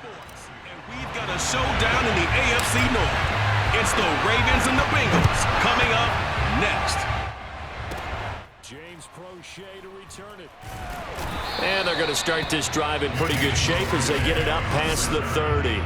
sports, and we've got a showdown in the AFC North. It's the Ravens and the Bengals coming up next. James Prochet to return it. And they're going to start this drive in pretty good shape as they get it up past the 30.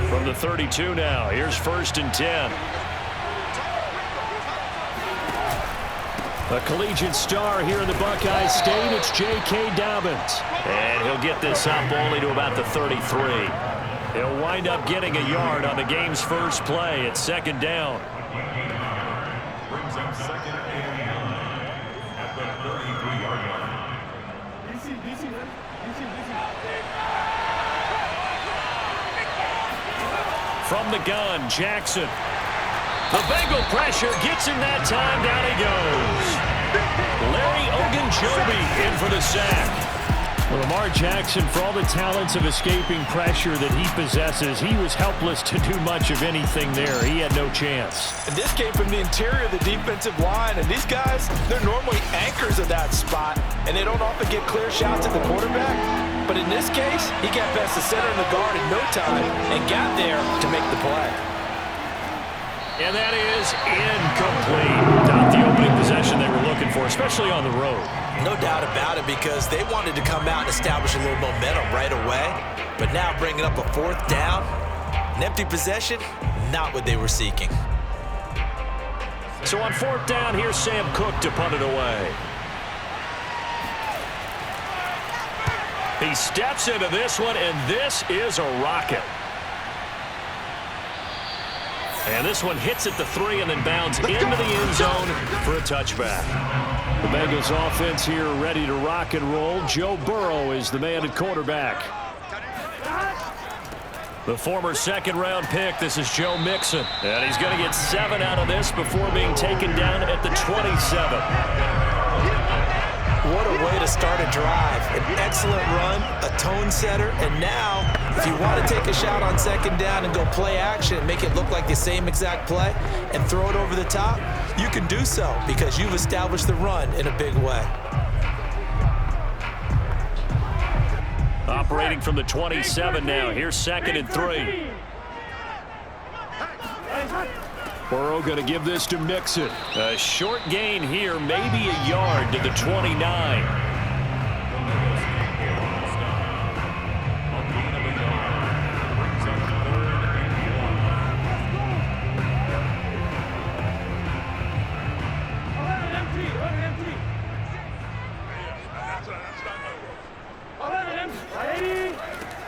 From the 32 now, here's 1st and 10. A collegiate star here in the Buckeye State, it's J.K. Dobbins. And he'll get this up only to about the 33. He'll wind up getting a yard on the game's first play at 2nd down. Brings up 2nd and 9 at the 33-yard line. From the gun, Jackson. The Bengal pressure gets him that time. Down he goes. Larry Ogunjobi in for the sack. Well, Lamar Jackson, for all the talents of escaping pressure that he possesses, he was helpless to do much of anything there. He had no chance. And this came from the interior of the defensive line. And these guys, they're normally anchors of that spot, and they don't often get clear shots at the quarterback. But in this case, he got past the center and the guard in no time and got there to make the play. And that is incomplete. Not the opening possession they were looking for, especially on the road. No doubt about it, because they wanted to come out and establish a little momentum right away. But now bringing up a 4th down, an empty possession, not what they were seeking. So on 4th down, here's Sam Cook to punt it away. He steps into this one, and this is a rocket. And this one hits at the 3 and then bounds into the end zone for a touchback. The Bengals offense here ready to rock and roll. Joe Burrow is the man at quarterback. The former 2nd-round pick, this is Joe Mixon. And he's going to get 7 out of this before being taken down at the 27. What a way to start a drive. An excellent run, a tone setter, and now, if you want to take a shot on 2nd down and go play action and make it look like the same exact play and throw it over the top, you can do so because you've established the run in a big way. Operating from the 27 now. Here's 2nd and 3. Burrow going to give this to Mixon. A short gain here, maybe a yard to the 29.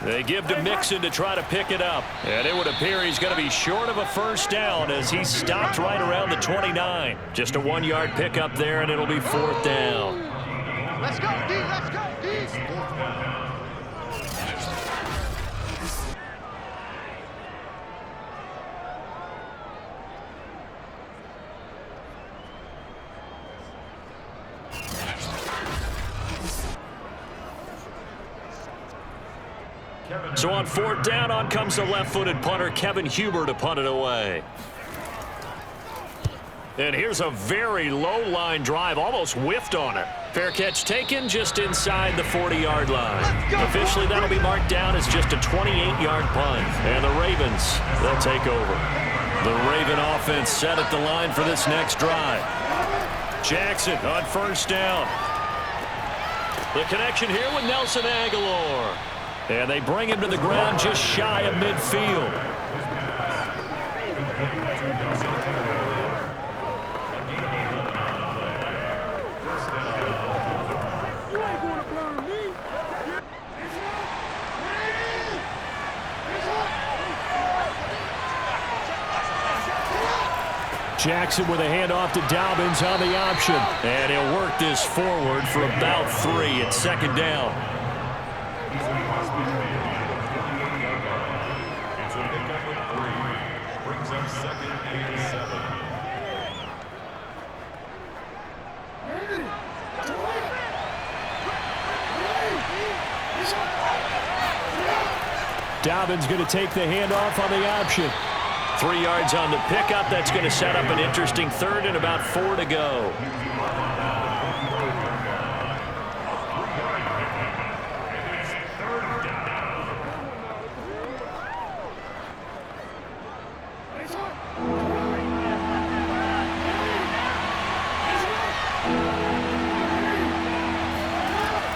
They give to Mixon to try to pick it up. And it would appear he's going to be short of a 1st down as he stopped right around the 29. Just a 1-yard pickup there, and it'll be 4th down. Let's go, D. Let's go, D. So on 4th down, on comes the left-footed punter, Kevin Huber, to punt it away. And here's a very low-line drive, almost whiffed on it. Fair catch taken just inside the 40-yard line. Officially, that'll be marked down as just a 28-yard punt. And the Ravens, they'll take over. The Raven offense set at the line for this next drive. Jackson on first down. The connection here with Nelson Aguilar. And they bring him to the ground just shy of midfield. Jackson with a handoff to Dobbins on the option. And he'll work this forward for about 3 at second down. Brings up second and 7. Dobbins going to take the handoff on the option. 3 yards on the pickup. That's going to set up an interesting third and about 4 to go.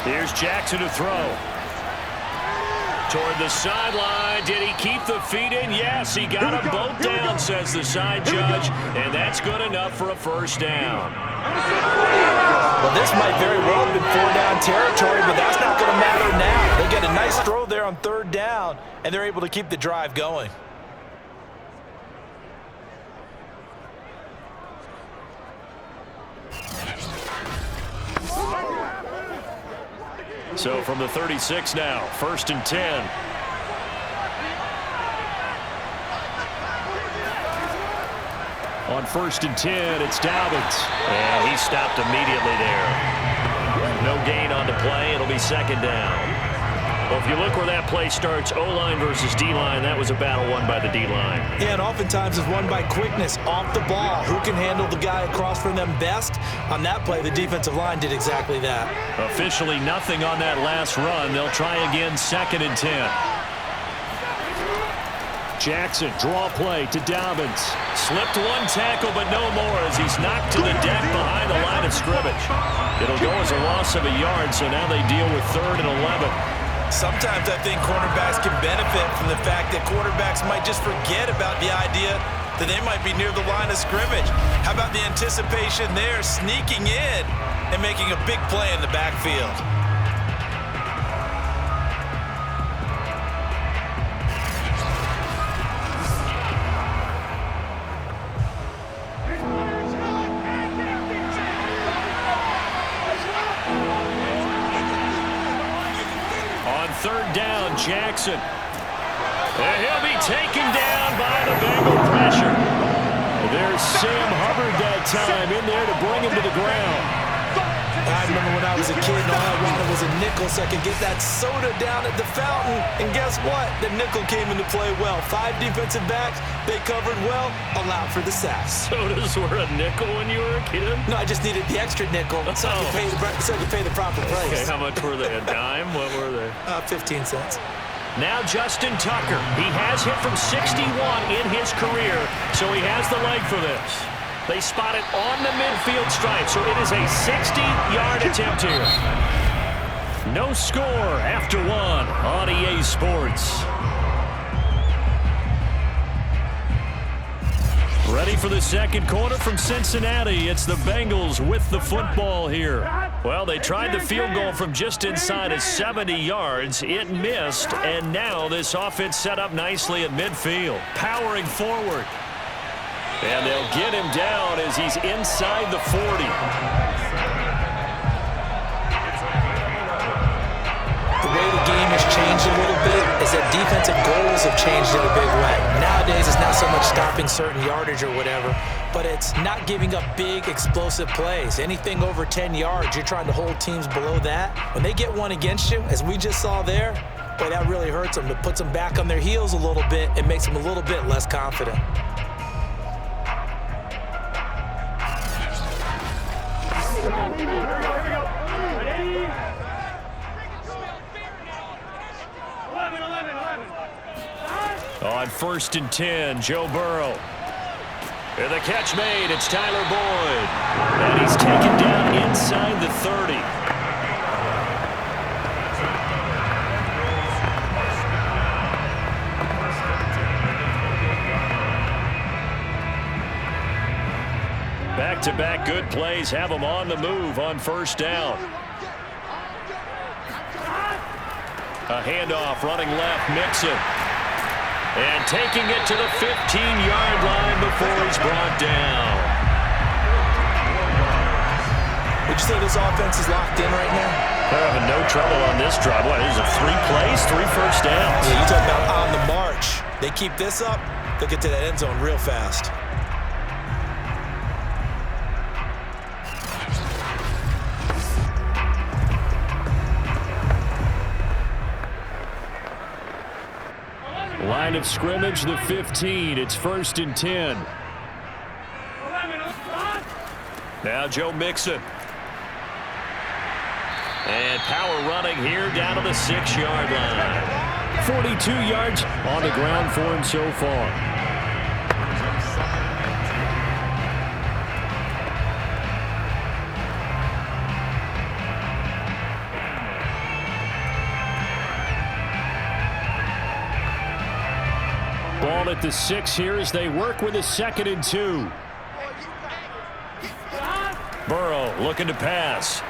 Here's Jackson to throw. Toward the sideline. Did he keep the feet in? Yes, he got them both down, says the side judge, and that's good enough for a first down. Well, this might very well have been 4-down territory, but that's not going to matter now. They get a nice throw there on 3rd down, and they're able to keep the drive going. So from the 36 now, 1st and 10. On 1st and 10, it's Dobbins. And he stopped immediately there. No gain on the play. It'll be 2nd down. Well, if you look where that play starts, O-line versus D-line, that was a battle won by the D-line. Yeah, and oftentimes it's won by quickness off the ball. Who can handle the guy across from them best? On that play, the defensive line did exactly that. Officially nothing on that last run. They'll try again, 2nd and 10. Jackson, draw play to Dobbins. Slipped one tackle, but no more as he's knocked to the deck behind the line of scrimmage. It'll go as a loss of a yard, so now they deal with 3rd and 11. Sometimes I think cornerbacks can benefit from the fact that quarterbacks might just forget about the idea that they might be near the line of scrimmage. How about the anticipation there, sneaking in and making a big play in the backfield? On 3rd down, Jackson. And he'll be taken down by the Bengal pressure. There's Sam Hubbard that time in there to bring him to the ground. I remember when I was a kid and all I wanted was a nickel so I could get that soda down at the fountain. And guess what? The nickel came into play well. 5 defensive backs, they covered well, allowed for the sacks. Sodas were a nickel when you were a kid? No, I just needed the extra nickel so I could pay the proper price. Okay, how much were they? A dime? What were they? 15 cents. Now Justin Tucker. He has hit from 61 in his career, so he has the leg for this. They spot it on the midfield stripe, so it is a 60-yard attempt here. No score after 1 on EA Sports. Ready for the second quarter from Cincinnati. It's the Bengals with the football here. Well, they tried the field goal from just inside of 70 yards. It missed, and now this offense set up nicely at midfield. Powering forward. And they'll get him down as he's inside the 40. The way the game has changed a little bit is that defensive goals have changed in a big way. Nowadays, it's not so much stopping certain yardage or whatever, but it's not giving up big, explosive plays. Anything over 10 yards, you're trying to hold teams below that. When they get one against you, as we just saw there, boy, that really hurts them. It puts them back on their heels a little bit and makes them a little bit less confident. On 1st and 10, Joe Burrow. And the catch made. It's Tyler Boyd. And he's taken down inside the 30. Back-to-back good plays have them on the move on 1st down. A handoff running left, Mixon. And taking it to the 15-yard line before he's brought down. Would you say this offense is locked in right now? They're having no trouble on this drive. What is it, 3 plays, 3 first downs? Yeah, you talk about on the march. They keep this up, they'll get to that end zone real fast. Line of scrimmage, the 15. It's 1st and 10. Now Joe Mixon. And power running here down to the 6-yard line. 42 yards on the ground for him so far. Ball at the 6 here as they work with a 2nd and 2. Burrow looking to pass.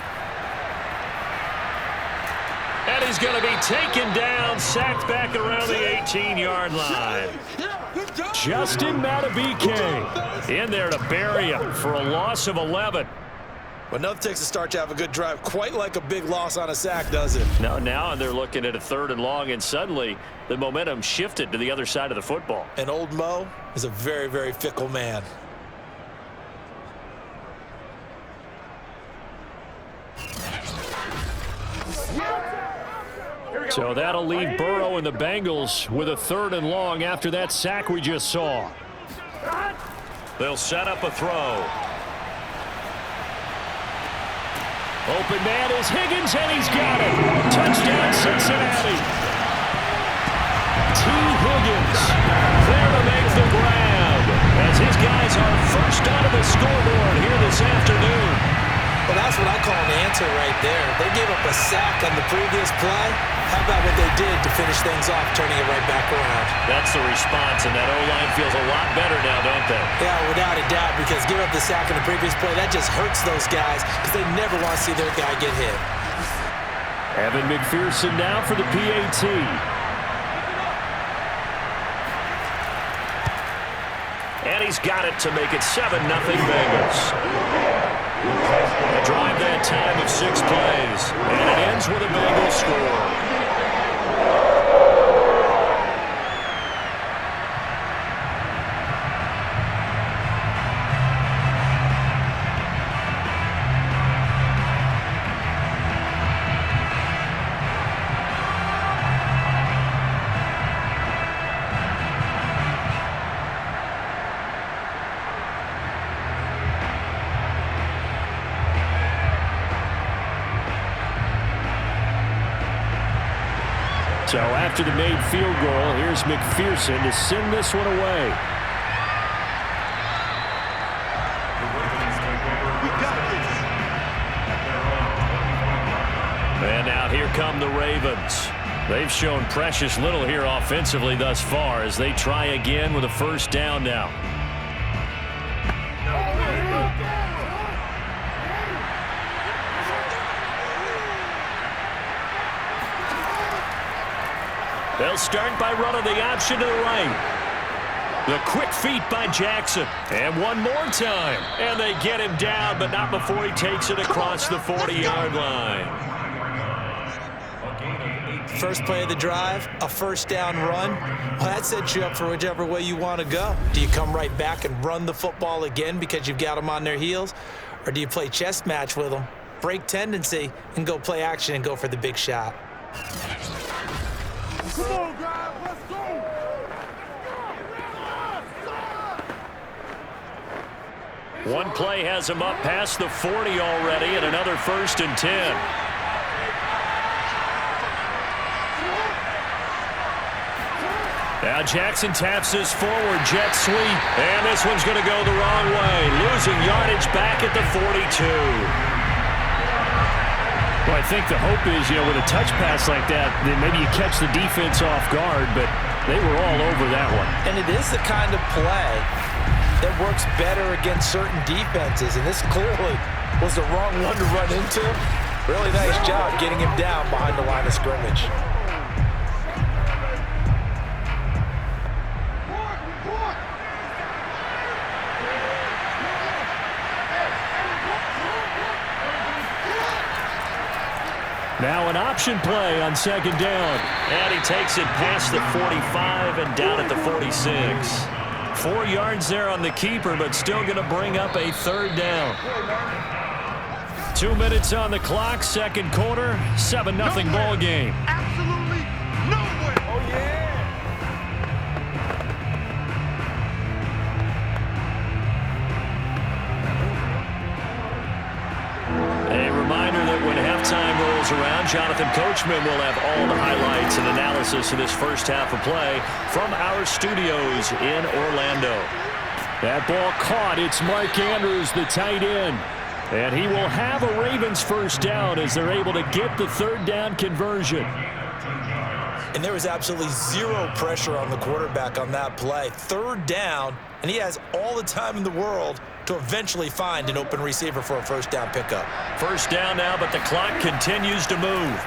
And he's going to be taken down, sacked back around the 18-yard line. Justin Madubuike in there to bury him for a loss of 11. But nothing takes a start to have a good drive, quite like a big loss on a sack, does it? Now they're looking at a 3rd and long, and suddenly the momentum shifted to the other side of the football. And old Mo is a very, very fickle man. So that'll leave Burrow and the Bengals with a 3rd and long after that sack we just saw. They'll set up a throw. Open man is Higgins, and he's got it. Touchdown, Cincinnati. T. Higgins there to make the grab as his guys are first onto the scoreboard here this afternoon. Well, that's what I call an answer right there. They gave up a sack on the previous play. How about what they did to finish things off, turning it right back around? That's the response, and that O-line feels a lot better now, don't they? Yeah, without a doubt, because giving up the sack in the previous play, that just hurts those guys because they never want to see their guy get hit. Evan McPherson now for the PAT. And he's got it to make it 7-0 Bengals. A drive that time of 6 plays. And it ends with a Bengals score. So after the made field goal, here's McPherson to send this one away. And now here come the Ravens. They've shown precious little here offensively thus far as they try again with a 1st down now. They'll start by running the option to the right. The quick feet by Jackson. And one more time. And they get him down, but not before he takes it across the 40-yard line. First play of the drive, a 1st down run. Well, that sets you up for whichever way you want to go. Do you come right back and run the football again because you've got them on their heels? Or do you play chess match with them, break tendency, and go play action and go for the big shot? Come on, guys, let's go! One play has him up past the 40 already, and another 1st and 10. Now Jackson taps this forward jet sweep, and this one's going to go the wrong way, losing yardage back at the 42. Well, I think the hope is, with a touch pass like that, then maybe you catch the defense off guard, but they were all over that one. And it is the kind of play that works better against certain defenses, and this clearly was the wrong one to run into. Really nice job getting him down behind the line of scrimmage. Now an option play on 2nd down. And he takes it past the 45 and down at the 46. 4 yards there on the keeper, but still going to bring up a 3rd down. 2 minutes on the clock, 2nd quarter, 7-0 ball game. Absolutely nowhere. Oh, yeah. A reminder that when halftime rolls around, Jonathan Coachman will have all the highlights and analysis of this first half of play from our studios in Orlando. That ball caught. It's Mark Andrews, the tight end. And he will have a Ravens 1st down as they're able to get the 3rd down conversion. And there was absolutely zero pressure on the quarterback on that play. 3rd down, and he has all the time in the world to eventually find an open receiver for a 1st down pickup. 1st down now, but the clock continues to move.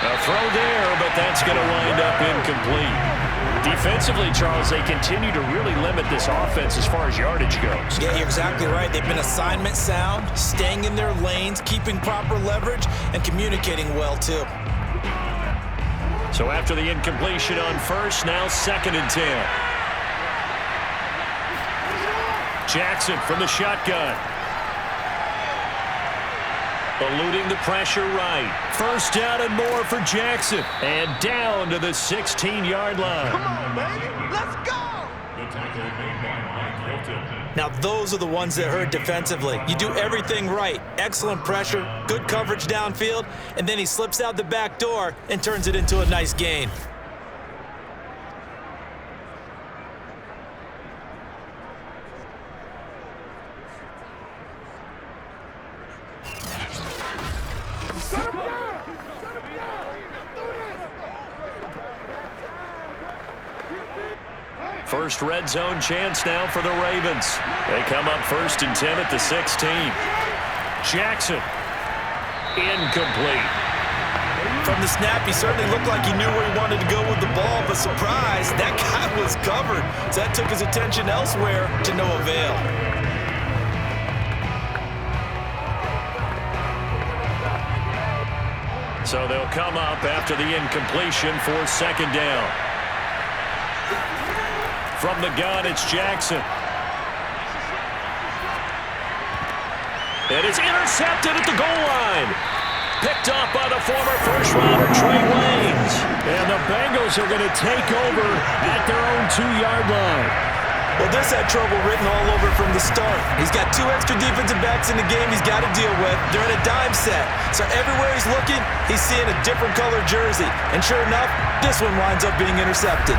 A throw there, but that's going to wind up incomplete. Defensively, Charles, they continue to really limit this offense as far as yardage goes. Yeah, you're exactly right. They've been assignment sound, staying in their lanes, keeping proper leverage, and communicating well, too. So after the incompletion on 1st, now 2nd and 10. Jackson from the shotgun. Eluding the pressure right. 1st down and more for Jackson. And down to the 16-yard line. Come on, baby. Let's go. The tackle made by Mike Hilton. Now, those are the ones that hurt defensively. You do everything right. Excellent pressure, good coverage downfield, and then he slips out the back door and turns it into a nice gain. First red zone chance now for the Ravens. They come up 1st and 10 at the 16. Jackson. Incomplete. From the snap, he certainly looked like he knew where he wanted to go with the ball, but surprise, that guy was covered. So that took his attention elsewhere to no avail. So they'll come up after the incompletion for 2nd down. From the gun, it's Jackson. It is intercepted at the goal line. Picked off by the former first-rounder Trey Waynes. And the Bengals are going to take over at their own 2-yard line. Well, this had trouble written all over from the start. He's got 2 extra defensive backs in the game he's got to deal with. They're in a dime set. So everywhere he's looking, he's seeing a different color jersey. And sure enough, this one winds up being intercepted.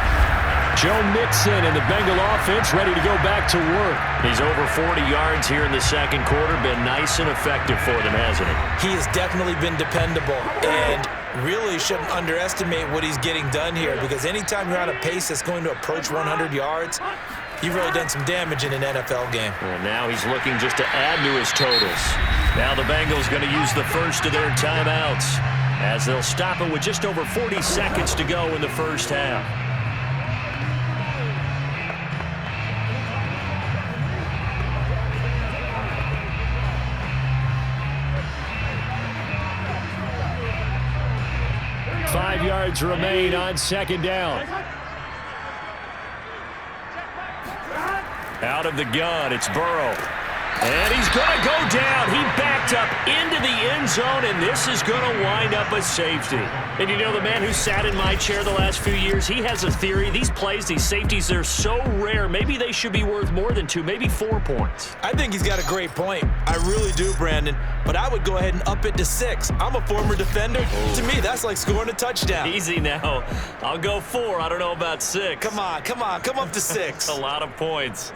Joe Mixon and the Bengal offense ready to go back to work. He's over 40 yards here in the 2nd quarter. Been nice and effective for them, hasn't he? He has definitely been dependable. And really shouldn't underestimate what he's getting done here, because anytime you're on a pace that's going to approach 100 yards, you've really done some damage in an NFL game. And now he's looking just to add to his totals. Now the Bengals going to use the first of their timeouts as they'll stop it with just over 40 seconds to go in the first half. Five yards remain on 2nd down. Out of the gun, it's Burrow. And he's going to go down. He backed up into the end zone, and this is going to wind up a safety. And you know, the man who sat in my chair the last few years, he has a theory. These plays, these safeties, they're so rare. Maybe they should be worth more than 2, maybe 4 points. I think he's got a great point. I really do, Brandon. But I would go ahead and up it to 6. I'm a former defender. To me, that's like scoring a touchdown. Easy now. I'll go 4. I don't know about 6. Come on. Come up to 6. A lot of points.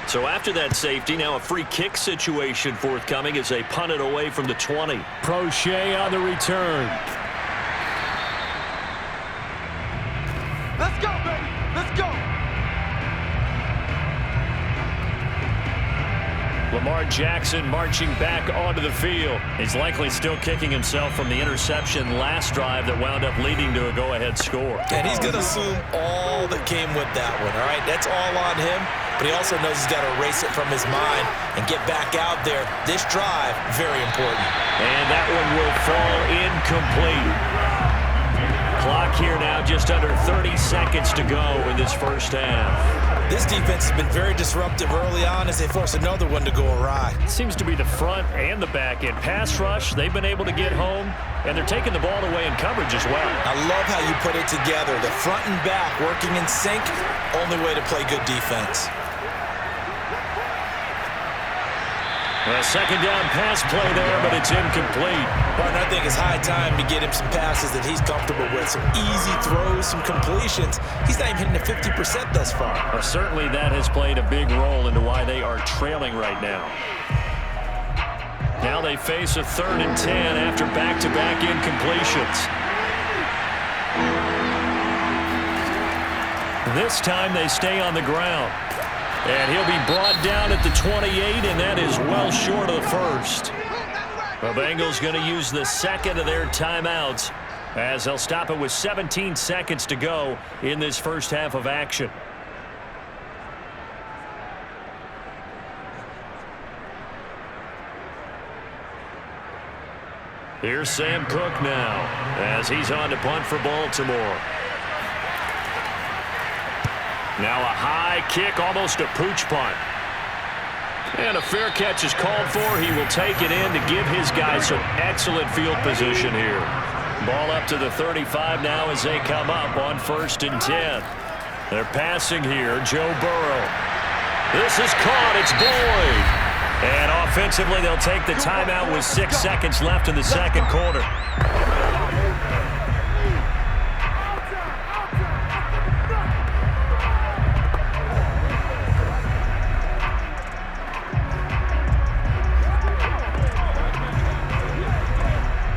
So after that safety, now a free kick situation forthcoming as they punt it away from the 20. Prochet on the return. Let's go, baby. Let's go. Lamar Jackson marching back onto the field. He's likely still kicking himself from the interception last drive that wound up leading to a go-ahead score. And he's going to assume all that came with that one, all right? That's all on him. But he also knows he's got to erase it from his mind and get back out there. This drive, very important. And that one will fall incomplete. Clock here now, just under 30 seconds to go in this first half. This defense has been very disruptive early on as they force another one to go awry. Seems to be the front and the back end. Pass rush, they've been able to get home, and they're taking the ball away in coverage as well. I love how you put it together. The front and back working in sync, only way to play good defense. A second down pass play there, but it's incomplete. Martin, I think it's high time to get him some passes that he's comfortable with. Some easy throws, some completions. He's not even hitting the 50% thus far. Well, certainly that has played a big role into why they are trailing right now. Now they face a 3rd and 10 after back-to-back incompletions. This time they stay on the ground. And he'll be brought down at the 28, and that is well short of the first. The Bengals going to use the second of their timeouts as they'll stop it with 17 seconds to go in this first half of action. Here's Sam Cook now as he's on to punt for Baltimore. Now a high kick, almost a pooch punt. And a fair catch is called for. He will take it in to give his guys some excellent field position here. Ball up to the 35 now as they come up on 1st and 10. They're passing here, Joe Burrow. This is caught, it's Boyd. And offensively, they'll take the timeout with 6 seconds left in the second quarter.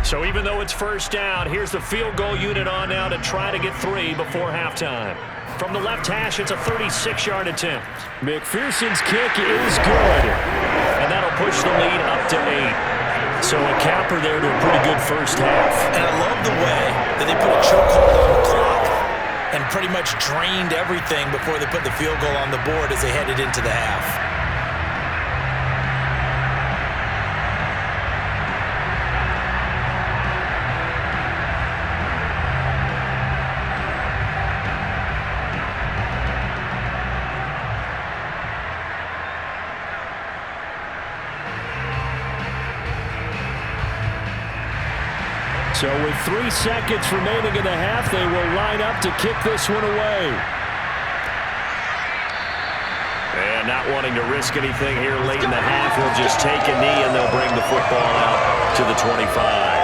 So even though it's first down, here's the field goal unit on now to try to get 3 before halftime. From the left hash, it's a 36-yard attempt. McPherson's kick is good. And that'll push the lead up to 8. So a capper there to a pretty good first half. And I love the way that they put a chokehold on the clock and pretty much drained everything before they put the field goal on the board as they headed into the half. So with 3 seconds remaining in the half, they will line up to kick this one away. And not wanting to risk anything here late in the half, he'll just take a knee and they'll bring the football out to the 25.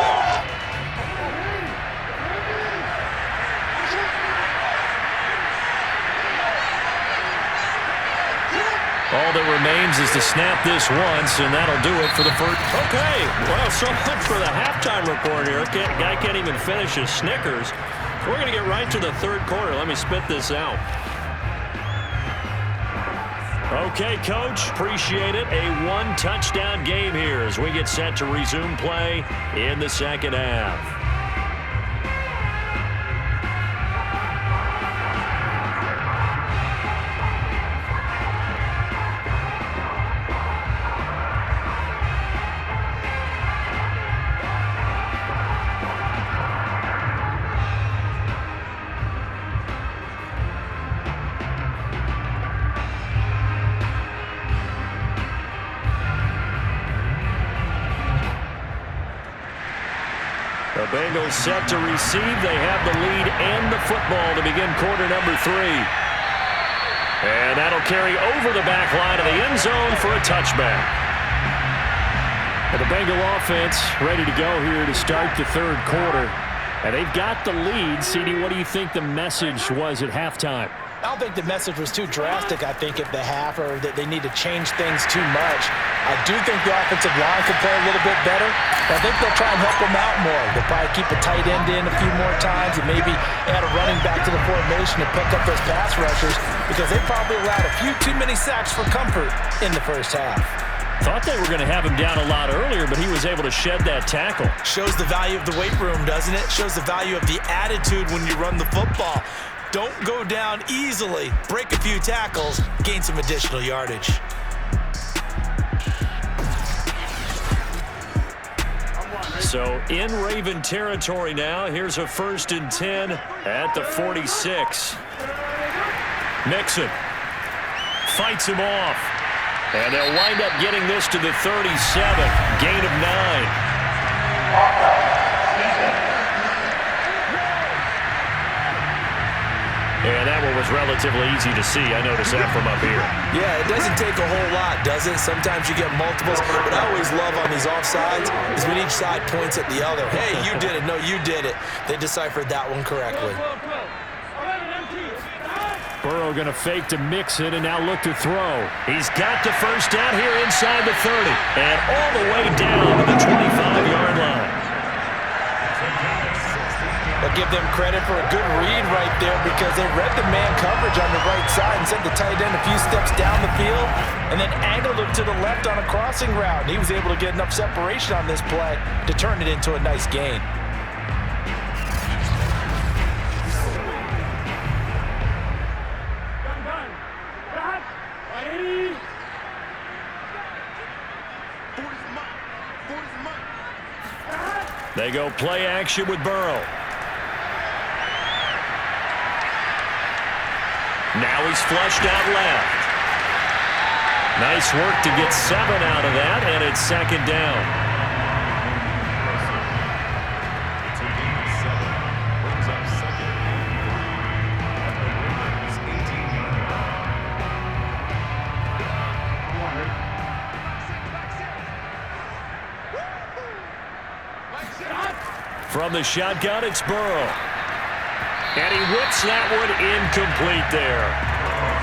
All that remains is to snap this once, and that'll do it for the first. Okay, well, so much for the halftime report here. Guy can't even finish his Snickers. We're going to get right to the third quarter. Let me spit this out. Okay, Coach, appreciate it. A 1-touchdown game here as we get set to resume play in the second half. The Bengals set to receive. They have the lead and the football to begin quarter number 3. And that'll carry over the back line of the end zone for a touchback. Well, the Bengal offense ready to go here to start the third quarter. And they've got the lead. CD, what do you think the message was at halftime? I don't think the message was too drastic, I think, at the half, or that they need to change things too much. I do think the offensive line could play a little bit better. But I think they'll try and help them out more. They'll probably keep a tight end in a few more times and maybe add a running back to the formation and pick up those pass rushers because they probably allowed a few too many sacks for comfort in the first half. Thought they were going to have him down a lot earlier, but he was able to shed that tackle. Shows the value of the weight room, doesn't it? Shows the value of the attitude when you run the football. Don't go down easily. Break a few tackles, gain some additional yardage. So in Raven territory now. Here's a 1st and 10 at the 46. Mixon fights him off. And they'll wind up getting this to the 37. Gain of 9. And that one was relatively easy to see. I noticed that from up here. Yeah, it doesn't take a whole lot, does it? Sometimes you get multiples. What I always love on these offsides is when each side points at the other. Hey, you did it. No, you did it. They deciphered that one correctly. Burrow going to fake to Mixon and now look to throw. He's got the first down here inside the 30. And all the way down to the 25-yard line. I'll give them credit for a good read right there because they read the man coverage on the right side and sent the tight end a few steps down the field and then angled him to the left on a crossing route. And he was able to get enough separation on this play to turn it into a nice gain. They go play action with Burrow. Now he's flushed out left. Nice work to get 7 out of that, and it's 2nd down. Brings up 2nd. From the shotgun, it's Burrow. And he whips that one incomplete there.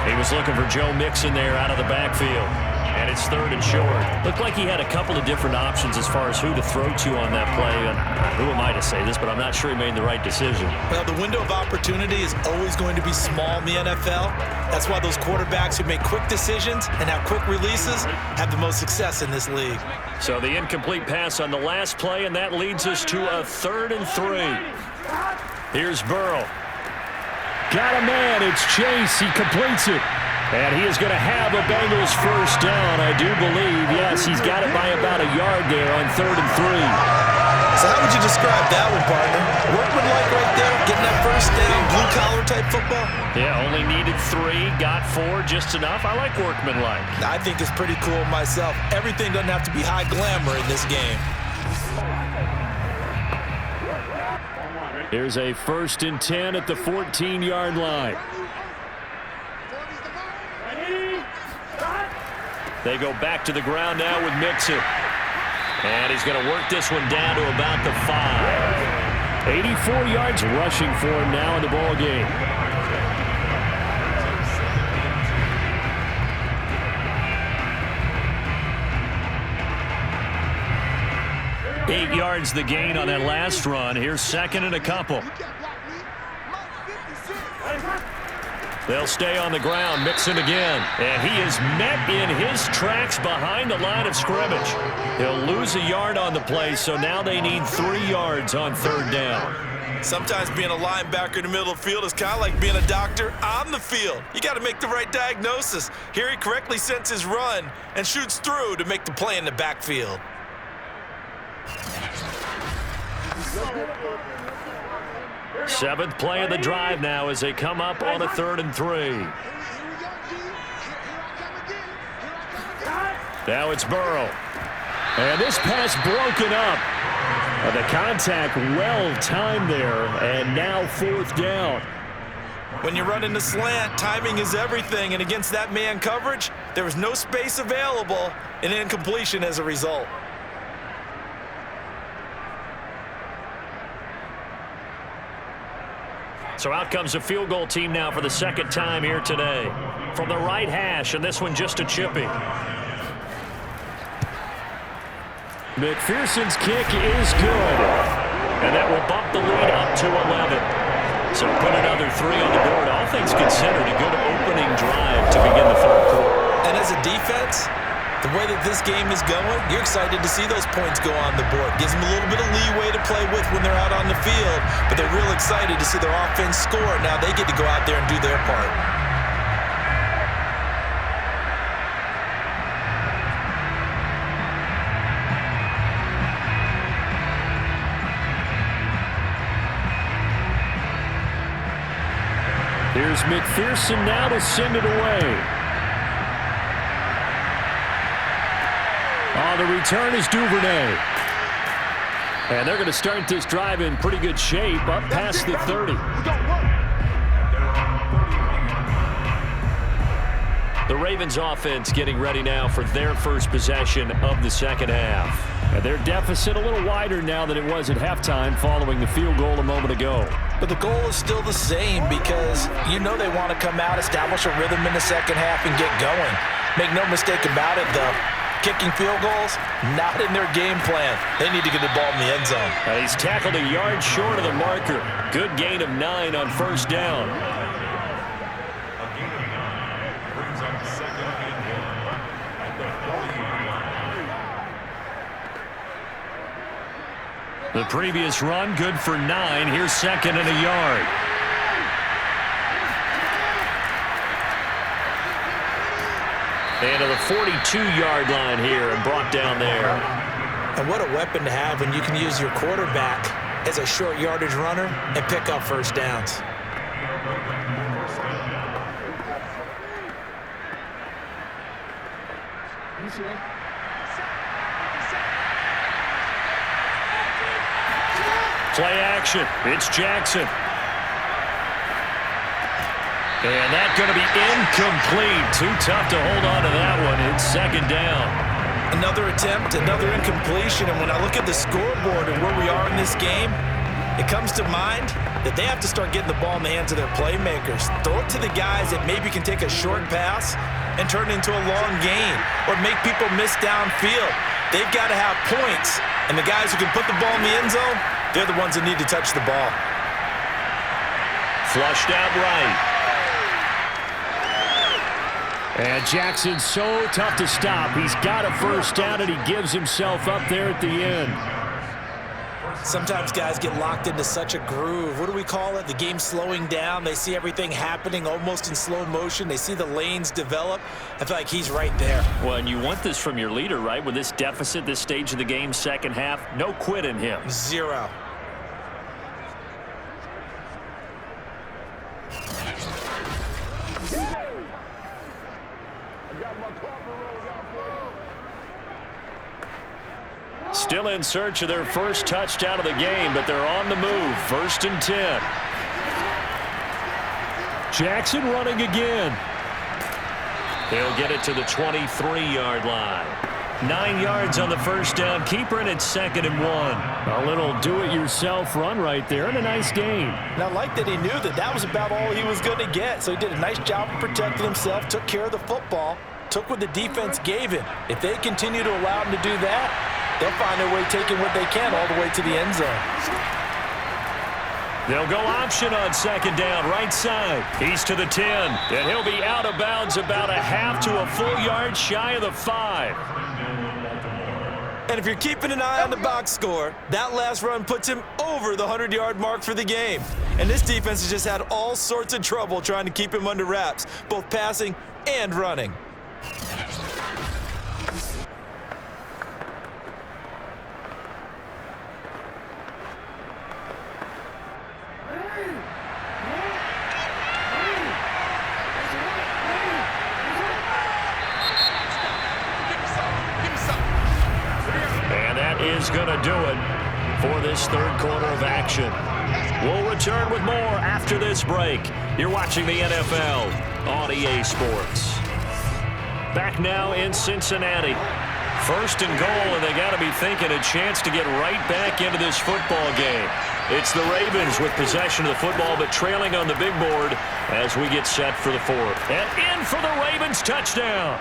He was looking for Joe Mixon there out of the backfield. And it's 3rd and short. Looked like he had a couple of different options as far as who to throw to on that play. And who am I to say this, but I'm not sure he made the right decision. Well, the window of opportunity is always going to be small in the NFL. That's why those quarterbacks who make quick decisions and have quick releases have the most success in this league. So the incomplete pass on the last play, and that leads us to a 3rd and 3. Here's Burrow. Got a man. It's Chase. He completes it. And he is going to have a Bengals first down, I do believe. Yes, he's got it by about a yard there on 3rd and 3. So how would you describe that one, partner? Workmanlike right there, getting that first down, blue-collar type football? Yeah, only needed 3, got 4, just enough. I like workmanlike. I think it's pretty cool myself. Everything doesn't have to be high glamour in this game. Here's a 1st and 10 at the 14-yard line. They go back to the ground now with Mixon. And he's going to work this one down to about the 5. 84 yards rushing for him now in the ball game. Eight yards the gain on that last run. Here's 2nd and a couple. They'll stay on the ground. Mixon again. And he is met in his tracks behind the line of scrimmage. He'll lose a yard on the play, so now they need 3 yards on 3rd down. Sometimes being a linebacker in the middle of the field is kind of like being a doctor on the field. You got to make the right diagnosis. Here he correctly sends his run and shoots through to make the play in the backfield. Seventh play of the drive now as they come up on a 3rd and 3. Now it's Burrow. And this pass broken up. The contact well timed there, and now 4th down. When you're running the slant, timing is everything, and against that man coverage, there was no space available, and incompletion as a result. So out comes a field goal team now for the 2nd time here today. From the right hash, and this one just a chippy. McPherson's kick is good. And that will bump the lead up to 11. So put another 3 on the board. All things considered, a good opening drive to begin the 3rd quarter. And as a defense, the way that this game is going, you're excited to see those points go on the board. Gives them a little bit of leeway to play with when they're out on the field, but they're real excited to see their offense score. Now they get to go out there and do their part. Here's McPherson now to send it away. On the return is Duvernay. And they're going to start this drive in pretty good shape, up past the 30. The Ravens offense getting ready now for their first possession of the 2nd half. And their deficit a little wider now than it was at halftime following the field goal a moment ago. But the goal is still the same because you know they want to come out, establish a rhythm in the 2nd half, and get going. Make no mistake about it, though. Kicking field goals, not in their game plan. They need to get the ball in the end zone. And he's tackled a yard short of the marker. Good gain of 9 on 1st down. A gain of 9 brings up 2nd and 1 at the 40-yard line. The previous run, good for 9. Here's 2nd and a yard. And to the 42-yard line here and brought down there. And what a weapon to have when you can use your quarterback as a short yardage runner and pick up 1st downs. Play action. It's Jackson. And that's going to be incomplete. Too tough to hold on to that one. It's 2nd down. Another attempt, another incompletion. And when I look at the scoreboard and where we are in this game, it comes to mind that they have to start getting the ball in the hands of their playmakers. Throw it to the guys that maybe can take a short pass and turn it into a long gain or make people miss downfield. They've got to have points. And the guys who can put the ball in the end zone, they're the ones that need to touch the ball. Flushed out right. And Jackson's so tough to stop. He's got a 1st down, and he gives himself up there at the end. Sometimes guys get locked into such a groove. What do we call it? The game slowing down. They see everything happening almost in slow motion. They see the lanes develop. I feel like he's right there. Well, and you want this from your leader, right? With this deficit, this stage of the game, 2nd half, no quit in him. 0. Still in search of their first touchdown of the game, but they're on the move. 1st and 10. Jackson running again. He'll get it to the 23-yard line. 9 yards on the 1st down. Keeper, and it's 2nd and 1. A little do-it-yourself run right there, and a nice gain. And I like that he knew that that was about all he was going to get. So he did a nice job of protecting himself, took care of the football, took what the defense gave him. If they continue to allow him to do that, they'll find their way taking what they can all the way to the end zone. They'll go option on 2nd down, right side. He's to the 10, and he'll be out of bounds about a half to a full yard shy of the 5. And if you're keeping an eye on the box score, that last run puts him over the 100-yard mark for the game. And this defense has just had all sorts of trouble trying to keep him under wraps, both passing and running. And that is going to do it for this third quarter of action. We'll return with more after this break. You're watching the NFL on EA Sports. Back now in Cincinnati. First and goal, and they got to be thinking a chance to get right back into this football game. It's the Ravens with possession of the football, but trailing on the big board as we get set for the fourth. And in for the Ravens touchdown.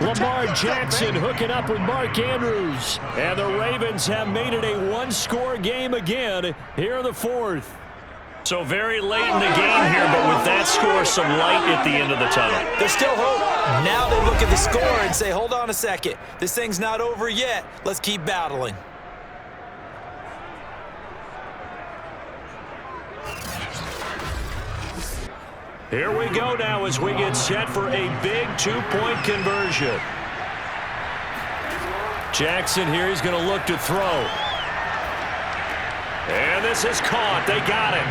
Lamar Jackson hooking up with Mark Andrews. And the Ravens have made it a one-score game again here in the fourth. So very late in the game here, but with that score, some light at the end of the tunnel. There's still hope. Now they look at the score and say, hold on a second. This thing's not over yet. Let's keep battling. Here we go now as we get set for a big two-point conversion. Jackson here, he's going to look to throw. And this is caught. They got it.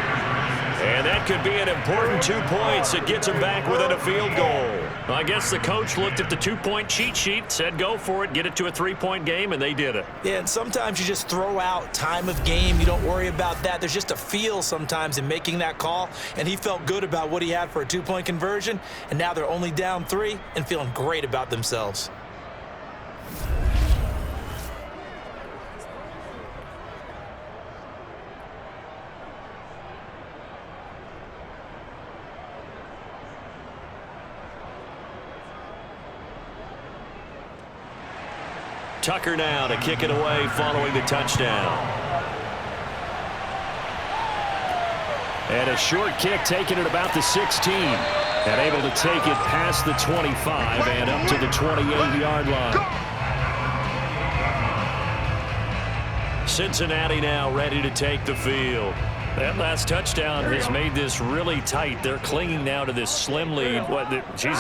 And that could be an important 2 points. It gets him back within a field goal. Well, I guess the coach looked at the two-point cheat sheet, said go for it, get it to a three-point game, and they did it. Yeah, and sometimes you just throw out time of game. You don't worry about that. There's just a feel sometimes in making that call, and he felt good about what he had for a two-point conversion, and now they're only down 3 and feeling great about themselves. Tucker now to kick it away following the touchdown. And a short kick taken at about the 16. And able to take it past the 25 and up to the 28-yard line. Cincinnati now ready to take the field. That last touchdown has made this really tight. They're clinging now to this slim lead.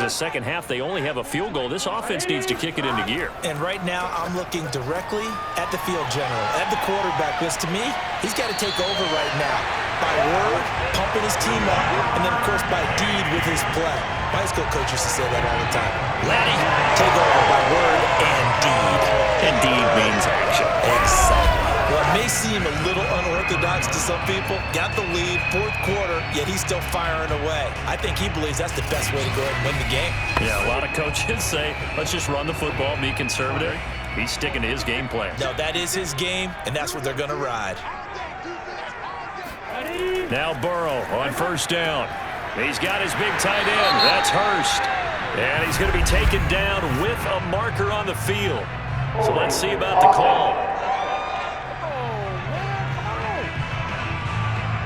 Second half, they only have a field goal. This offense needs to kick it into gear. And right now, I'm looking directly at the field general, at the quarterback, because to me, he's got to take over right now. By word, pumping his team up, and then, of course, by deed with his play. My high school coach used to say that all the time. Laddie, take over by word and deed. And deed means action. Exactly. Well, it may seem a little unorthodox to some people. Got the lead, fourth quarter, yet he's still firing away. I think he believes that's the best way to go ahead and win the game. Yeah, a lot of coaches say, let's just run the football, be conservative. He's sticking to his game plan. No, that is his game, and that's what they're going to ride. Now Burrow on first down. He's got his big tight end. That's Hurst. And he's going to be taken down with a marker on the field. So let's see about the call.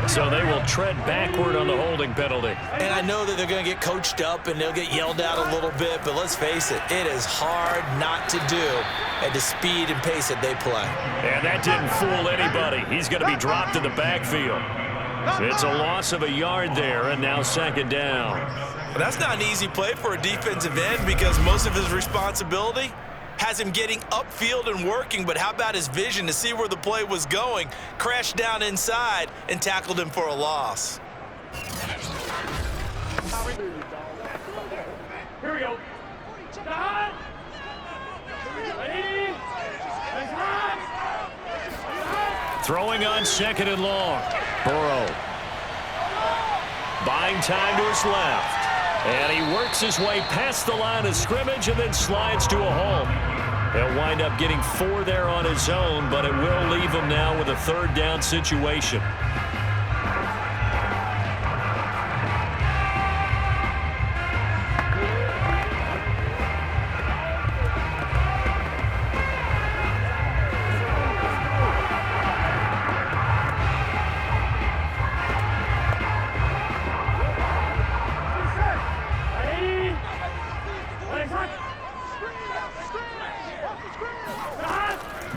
So they will tread backward on the holding penalty. And I know that they're going to get coached up and they'll get yelled at a little bit, but let's face it, it is hard not to do at the speed and pace that they play. And that didn't fool anybody. He's going to be dropped in the backfield. It's a loss of a yard there, and now second down. Well, that's not an easy play for a defensive end because most of his responsibility has him getting upfield and working, but how about his vision to see where the play was going, crashed down inside, and tackled him for a loss. Here we go. Throwing on second and long. Burrow. Buying time to his left. And he works his way past the line of scrimmage and then slides to a home. He'll wind up getting 4 there on his own, but it will leave him now with a third down situation.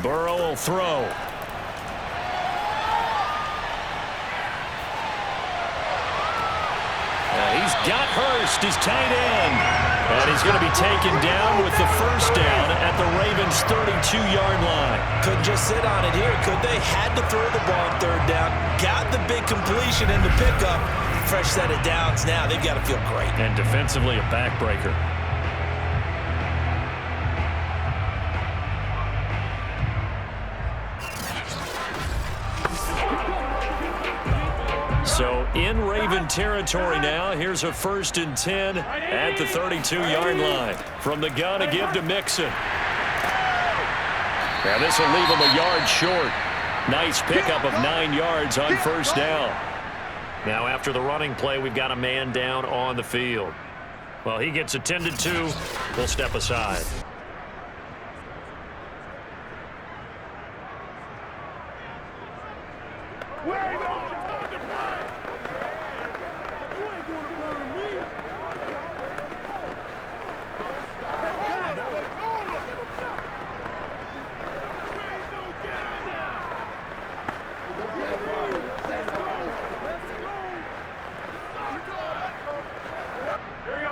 Burrow will throw. He's got Hurst, his tight end. And he's going to be taken down with the first down at the Ravens' 32-yard line. Couldn't just sit on it here, could they? Had to throw the ball on third down. Got the big completion in the pickup. Fresh set of downs now. They've got to feel great. And defensively, a backbreaker. in Raven territory now. Here's a 1st and 10 at the 32-yard line. From the gun, a give to Mixon. Now this will leave him a yard short. Nice pickup of 9 yards on 1st down. Now after the running play, we've got a man down on the field. Well, he gets attended to. We'll step aside.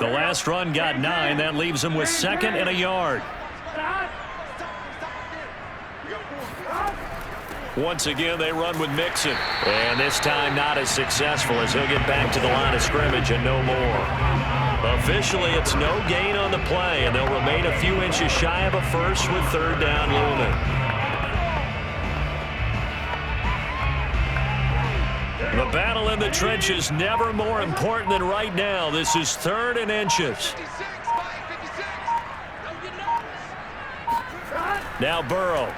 The last run got 9. That leaves him with 2nd and a yard. Once again, they run with Mixon. And this time not as successful as he'll get back to the line of scrimmage and no more. Officially, it's no gain on the play, and they'll remain a few inches shy of a first with 3rd down looming. The battle in the trenches never more important than right now. This is 3rd and inches. Now Burrow.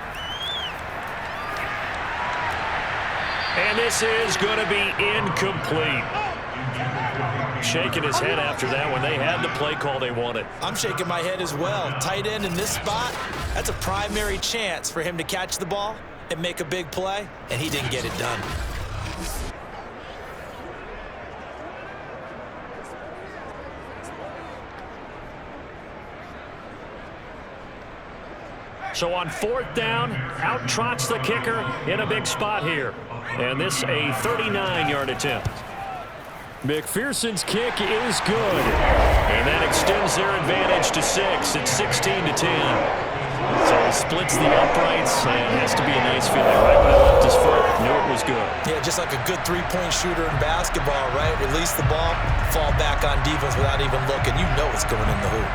And this is going to be incomplete. Shaking his head after that when they had the play call they wanted. I'm shaking my head as well. Tight end in this spot, that's a primary chance for him to catch the ball and make a big play, and he didn't get it done. So on 4th down, out trots the kicker in a big spot here. And this a 39-yard attempt. McPherson's kick is good. And that extends their advantage to 6. It's 16-10. So he splits the uprights, and has to be a nice feeling. Right when he left his foot, knew it was good. Yeah, just like a good three-point shooter in basketball, right? Release the ball, fall back on defense without even looking. You know it's going in the hoop.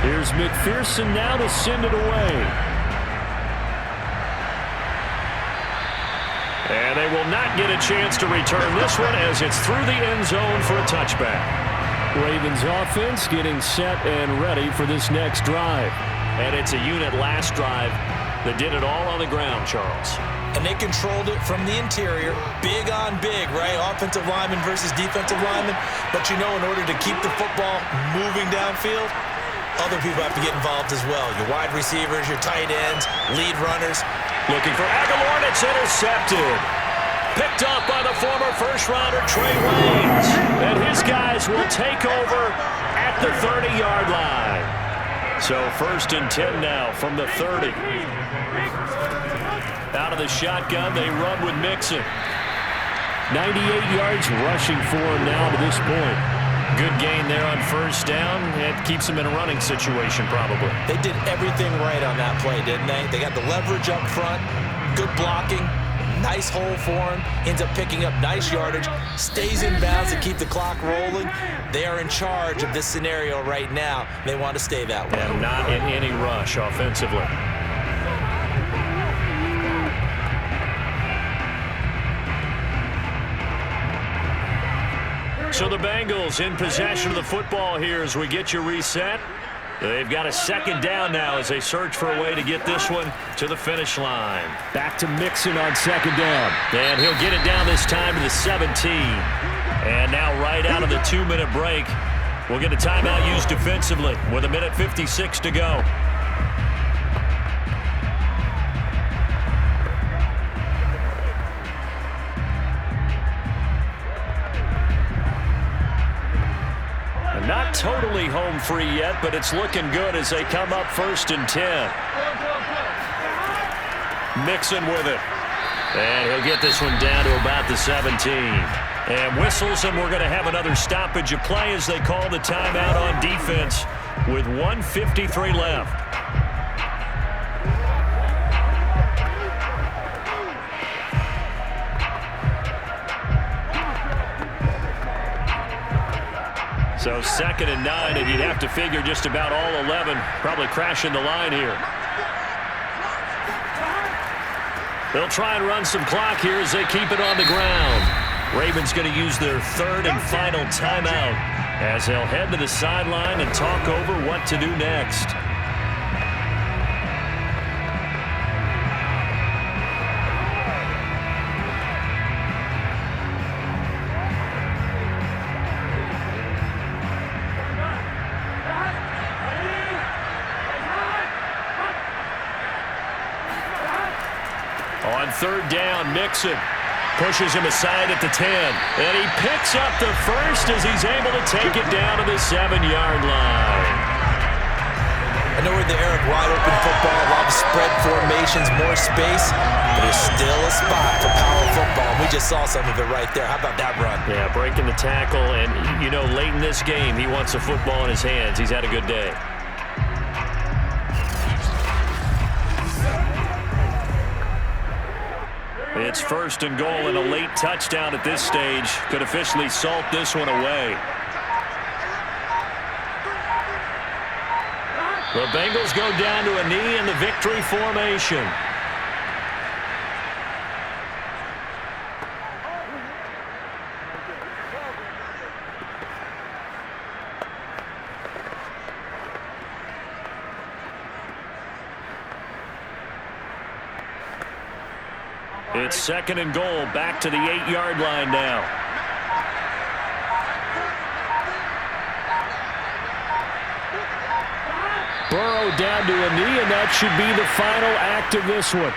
Here's McPherson now to send it away. And they will not get a chance to return this one as it's through the end zone for a touchback. Ravens offense getting set and ready for this next drive. And it's a unit last drive that did it all on the ground, Charles. And they controlled it from the interior, big on big, right? Offensive lineman versus defensive lineman. But you know, in order to keep the football moving downfield, other people have to get involved as well. Your wide receivers, your tight ends, lead runners. Looking for Aguilar, and it's intercepted. Picked up by the former first-rounder Trey Waynes. And his guys will take over at the 30-yard line. So 1st and 10 now from the 30. Out of the shotgun, they run with Mixon. 98 yards rushing for him now to this point. Good gain there on 1st down. It keeps them in a running situation, probably. They did everything right on that play, didn't they? They got the leverage up front, good blocking, nice hole for him, ends up picking up nice yardage, stays in bounds to keep the clock rolling. They are in charge of this scenario right now. They want to stay that way. And not in any rush offensively. So the Bengals in possession of the football here as we get you reset. They've got a 2nd down now as they search for a way to get this one to the finish line. Back to Mixon on 2nd down. And he'll get it down this time to the 17. And now right out of the 2-minute break, we'll get a timeout used defensively with 1:56 to go. Not totally home free yet, but it's looking good as they come up 1st and 10. Mixon with it. And he'll get this one down to about the 17. And whistles, and we're going to have another stoppage of play as they call the timeout on defense with 1:53 left. So 2nd and 9, and you'd have to figure just about all 11 probably crashing the line here. They'll try and run some clock here as they keep it on the ground. Ravens going to use their 3rd and final timeout as they'll head to the sideline and talk over what to do next. On 3rd down, Mixon pushes him aside at the 10. And he picks up the first as he's able to take it down to the 7-yard line. I know we're in the era of wide-open football, a lot of spread formations, more space, but there's still a spot for power football. We just saw some of it right there. How about that run? Yeah, breaking the tackle, and, you know, late in this game, he wants the football in his hands. He's had a good day. It's 1st and goal and a late touchdown at this stage. Could officially salt this one away. The Bengals go down to a knee in the victory formation. It's 2nd and goal, back to the 8-yard line now. Burrow down to a knee, and that should be the final act of this one.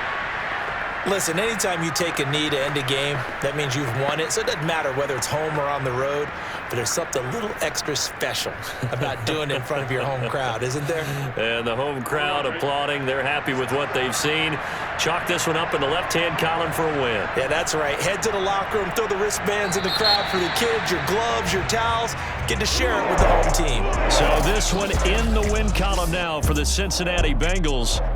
Listen, anytime you take a knee to end a game, that means you've won it. So it doesn't matter whether it's home or on the road, but there's something a little extra special about doing it in front of your home crowd, isn't there? And the home crowd applauding. They're happy with what they've seen. Chalk this one up in the left-hand column for a win. Yeah, that's right. Head to the locker room, throw the wristbands in the crowd for the kids, your gloves, your towels. Get to share it with the home team. So this one in the win column now for the Cincinnati Bengals.